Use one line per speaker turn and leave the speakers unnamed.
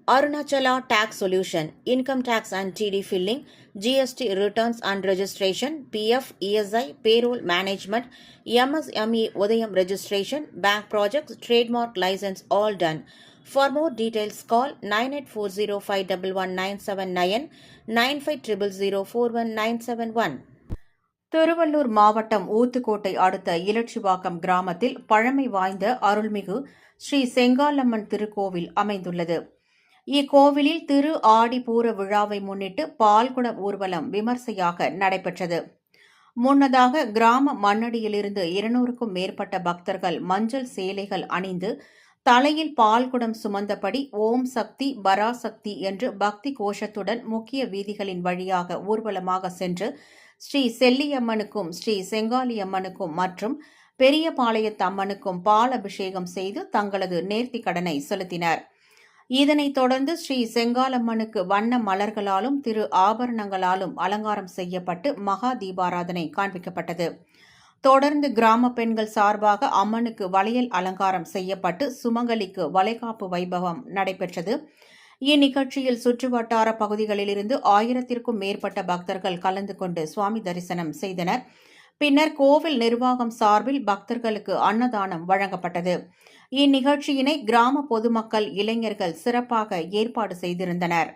Arunachala Tax Solution, Income Tax and TD Filling, GST Returns and Registration, PF, ESI, Payroll Management, MSME Udayam Registration, Bank Projects, Trademark License all done. For more details, call 9840511979 9500041971. Tiruvallur மாவட்டம் ஊத்துக்கோட்டை அடுத்த இலட்சிவாக்கம் கிராமத்தில் பழமை வாய்ந்த அருள்மிகு ஸ்ரீ செங்காலம்மன் திருக்கோவில் அமைந்துள்ளது. இக்கோவிலில் திரு ஆடி பூர விழாவை முன்னிட்டு பால்குடம் ஊர்வலம் விமர்சையாக நடைபெற்றது. முன்னதாக கிராம மண்ணடியிலிருந்து 200க்கும் மேற்பட்ட பக்தர்கள் மஞ்சள் சேலைகள் அணிந்து தலையில் பால்குடம் சுமந்தபடி ஓம் சக்தி பராசக்தி என்று பக்தி கோஷத்துடன் முக்கிய வீதிகளின் வழியாக ஊர்வலமாக சென்று ஸ்ரீ செல்லியம்மனுக்கும் ஸ்ரீ செங்காலியம்மனுக்கும் மற்றும் பெரியபாளையத்து அம்மனுக்கும் பால் அபிஷேகம் செய்து தங்களது நேர்த்திக் கடனை செலுத்தினர். இதனைத் தொடர்ந்து ஸ்ரீ செங்காலம்மனுக்கு வண்ண மலர்களாலும் திரு ஆபரணங்களாலும் அலங்காரம் செய்யப்பட்டு மகா தீபாராதனை காண்பிக்கப்பட்டது. தொடர்ந்து கிராம பெண்கள் சார்பாக அம்மனுக்கு வளையல் அலங்காரம் செய்யப்பட்டு சுமங்கலிக்கு வளைகாப்பு வைபவம் நடைபெற்றது. இந்நிகழ்ச்சியில் சுற்றுவட்டார பகுதிகளிலிருந்து 1000த்திற்கும் மேற்பட்ட பக்தர்கள் கலந்து கொண்டு சுவாமி தரிசனம் செய்தனர். பின்னர் கோவில் நிர்வாகம் சார்பில் பக்தர்களுக்கு அன்னதானம் வழங்கப்பட்டது. இந்நிகழ்ச்சியினை கிராம பொதுமக்கள், இளைஞர்கள் சிறப்பாக ஏற்பாடு செய்திருந்தனர்.